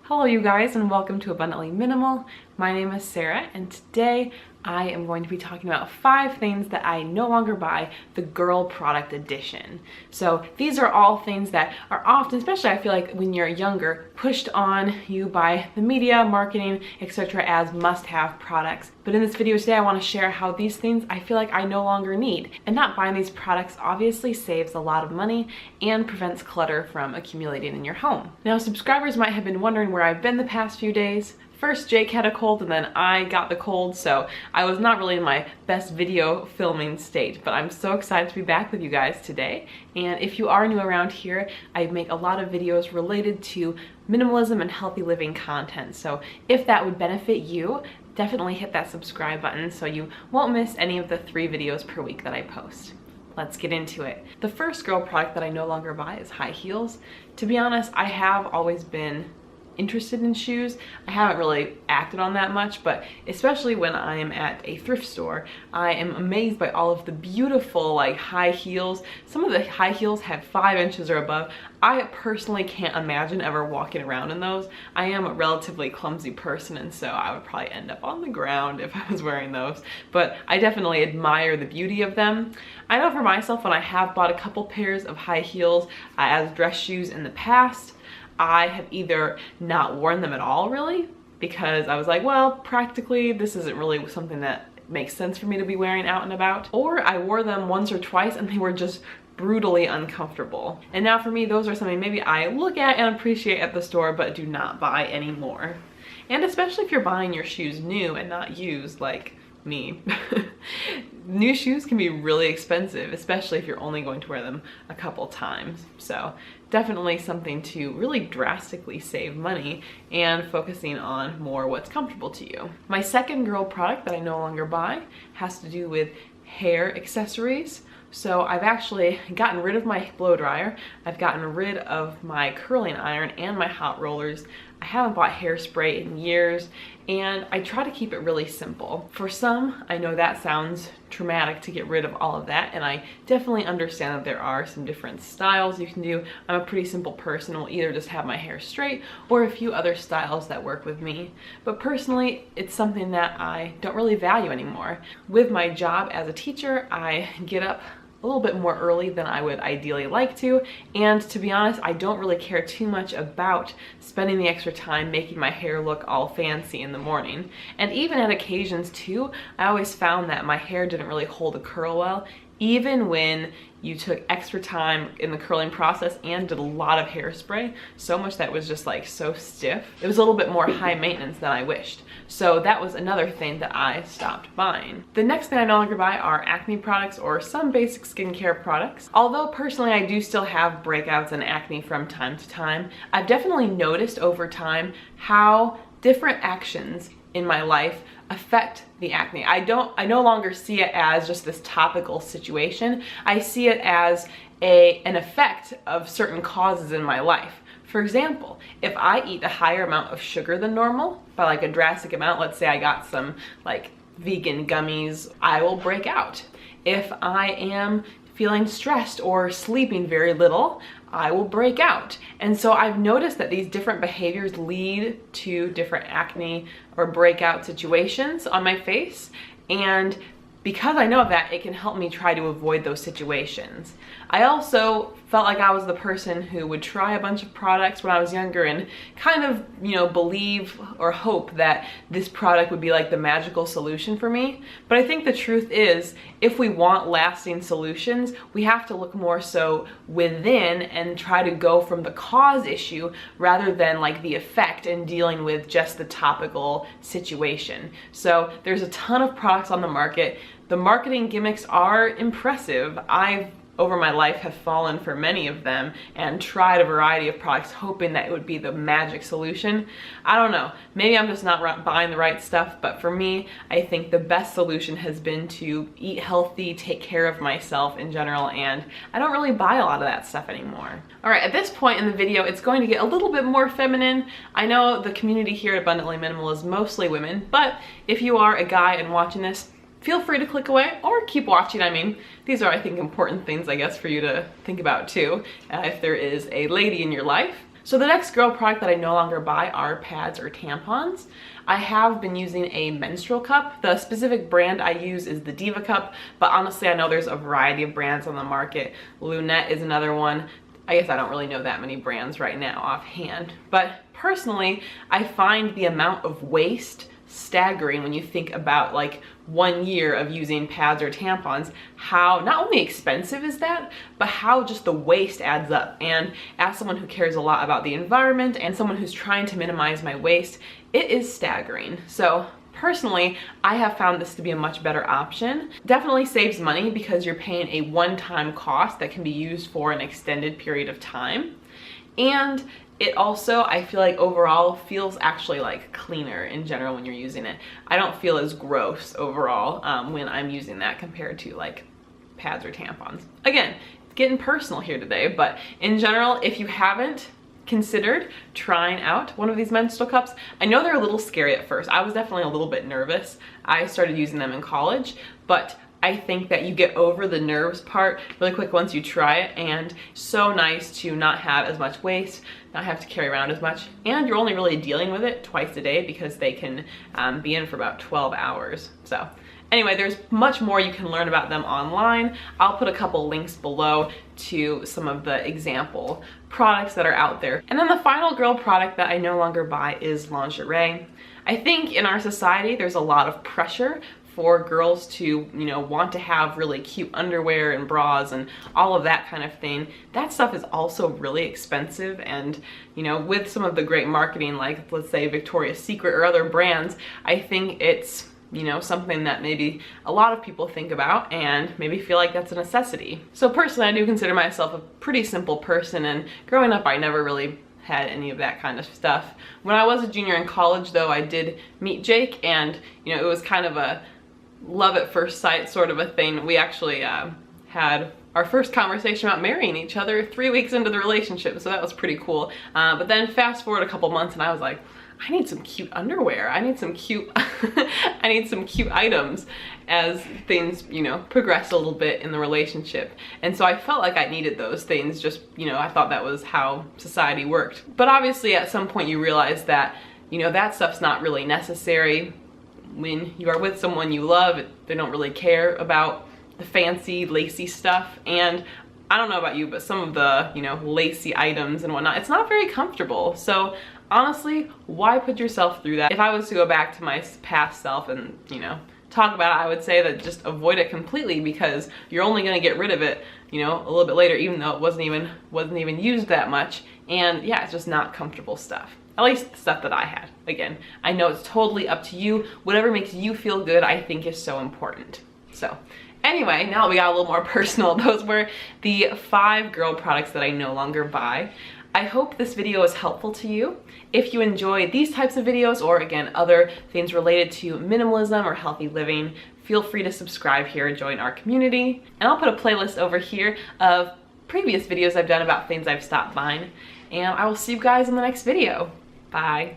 Hello you guys and welcome to Abundantly Minimal. My name is Sarah and today I am going to be talking about 5 things that I no longer buy, the girl product edition. So these are all things that are often, especially I feel like when you're younger, pushed on you by the media, marketing, etc. as must-have products. But in this video today I want to share how these things I feel like I no longer need. And not buying these products obviously saves a lot of money and prevents clutter from accumulating in your home. Now subscribers might have been wondering where I've been the past few days. First, Jake had a cold and then I got the cold, so I was not really in my best video filming state, but I'm so excited to be back with you guys today. And if you are new around here, I make a lot of videos related to minimalism and healthy living content. So if that would benefit you, definitely hit that subscribe button so you won't miss any of the 3 videos per week that I post. Let's get into it. The first girl product that I no longer buy is high heels. To be honest, I have always been interested in shoes. I haven't really acted on that much, but especially when I am at a thrift store, I am amazed by all of the beautiful like high heels. Some of the high heels have 5 inches or above. I personally can't imagine ever walking around in those. I am a relatively clumsy person and so I would probably end up on the ground if I was wearing those, but I definitely admire the beauty of them. I know for myself, when I have bought a couple pairs of high heels as dress shoes in the past, I have either not worn them at all really, because I was like, well, practically this isn't really something that makes sense for me to be wearing out and about, or I wore them once or twice and they were just brutally uncomfortable. And now for me, those are something maybe I look at and appreciate at the store but do not buy anymore. And especially if you're buying your shoes new and not used like me. New shoes can be really expensive, especially if you're only going to wear them a couple times. So definitely something to really drastically save money and focusing on more what's comfortable to you. My second girl product that I no longer buy has to do with hair accessories. So I've actually gotten rid of my blow dryer, I've gotten rid of my curling iron and my hot rollers. I haven't bought hairspray in years and I try to keep it really simple. For some, I know that sounds traumatic to get rid of all of that, and I definitely understand that there are some different styles you can do. I'm a pretty simple person, will either just have my hair straight or a few other styles that work with me. But personally, it's something that I don't really value anymore. With my job as a teacher, I get up a little bit more early than I would ideally like to, and to be honest, I don't really care too much about spending the extra time making my hair look all fancy in the morning. And even at occasions too, I always found that my hair didn't really hold a curl well, even when you took extra time in the curling process and did a lot of hairspray, so much that was just like so stiff. It was a little bit more high maintenance than I wished. So that was another thing that I stopped buying. The next thing I no longer buy are acne products or some basic skincare products. Although personally I do still have breakouts and acne from time to time, I've definitely noticed over time how different actions in my life affect the acne. I no longer see it as just this topical situation. I see it as an effect of certain causes in my life. For example, if I eat a higher amount of sugar than normal, by like a drastic amount, let's say I got some like vegan gummies, I will break out. If I am feeling stressed or sleeping very little, I will break out. And so I've noticed that these different behaviors lead to different acne or breakout situations on my face. And because I know of that, it can help me try to avoid those situations. I also felt like I was the person who would try a bunch of products when I was younger and kind of, you know, believe or hope that this product would be like the magical solution for me. But I think the truth is, if we want lasting solutions, we have to look more so within and try to go from the cause issue rather than like the effect and dealing with just the topical situation. So there's a ton of products on the market. The marketing gimmicks are impressive. I've over my life have fallen for many of them and tried a variety of products hoping that it would be the magic solution. I don't know, maybe I'm just not buying the right stuff, but for me, I think the best solution has been to eat healthy, take care of myself in general, and I don't really buy a lot of that stuff anymore. All right, at this point in the video, it's going to get a little bit more feminine. I know the community here at Abundantly Minimal is mostly women, but if you are a guy and watching this, feel free to click away or keep watching. I mean, these are, I think, important things, I guess, for you to think about too, if there is a lady in your life. So the next girl product that I no longer buy are pads or tampons. I have been using a menstrual cup. The specific brand I use is the Diva cup, but honestly I know there's a variety of brands on the market. Lunette is another one. I guess I don't really know that many brands right now offhand, but personally I find the amount of waste staggering when you think about like 1 year of using pads or tampons, how not only expensive is that, but how just the waste adds up. And as someone who cares a lot about the environment and someone who's trying to minimize my waste, it is staggering. So personally, I have found this to be a much better option. Definitely saves money because you're paying a one-time cost that can be used for an extended period of time. And it also, I feel like overall feels actually like cleaner in general when you're using it. I don't feel as gross overall when I'm using that compared to like pads or tampons. Again, getting personal here today, but in general, if you haven't considered trying out one of these menstrual cups, I know they're a little scary at first. I was definitely a little bit nervous. I started using them in college, but I think that you get over the nerves part really quick once you try it, and so nice to not have as much waste, not have to carry around as much, and you're only really dealing with it twice a day because they can be in for about 12 hours. So anyway, there's much more you can learn about them online. I'll put a couple links below to some of the example products that are out there. And then the final girl product that I no longer buy is lingerie. I think in our society there's a lot of pressure for girls to, you know, want to have really cute underwear and bras and all of that kind of thing. That stuff is also really expensive, and, you know, with some of the great marketing like, let's say, Victoria's Secret or other brands, I think it's, you know, something that maybe a lot of people think about and maybe feel like that's a necessity. So personally, I do consider myself a pretty simple person, and growing up I never really had any of that kind of stuff. When I was a junior in college though, I did meet Jake, and, you know, it was kind of a love at first sight sort of a thing. We actually had our first conversation about marrying each other 3 weeks into the relationship, so that was pretty cool. But then fast forward a couple months and I was like, I need some cute underwear. I need some cute I need some cute items as things, you know, progress a little bit in the relationship. And so I felt like I needed those things, just, you know, I thought that was how society worked. But obviously at some point you realize that, you know, that stuff's not really necessary. When you are with someone you love, they don't really care about the fancy, lacy stuff. And I don't know about you, but some of the, you know, lacy items and whatnot, it's not very comfortable. So honestly, why put yourself through that? If I was to go back to my past self and, you know, talk about it, I would say that just avoid it completely, because you're only gonna get rid of it, you know, a little bit later, even though it wasn't even used that much. And yeah, it's just not comfortable stuff. At least the stuff that I had. Again, I know it's totally up to you. Whatever makes you feel good, I think is so important. So anyway, now that we got a little more personal, those were the 5 girl products that I no longer buy. I hope this video was helpful to you. If you enjoy these types of videos, or again, other things related to minimalism or healthy living, feel free to subscribe here and join our community. And I'll put a playlist over here of previous videos I've done about things I've stopped buying. And I will see you guys in the next video. Bye.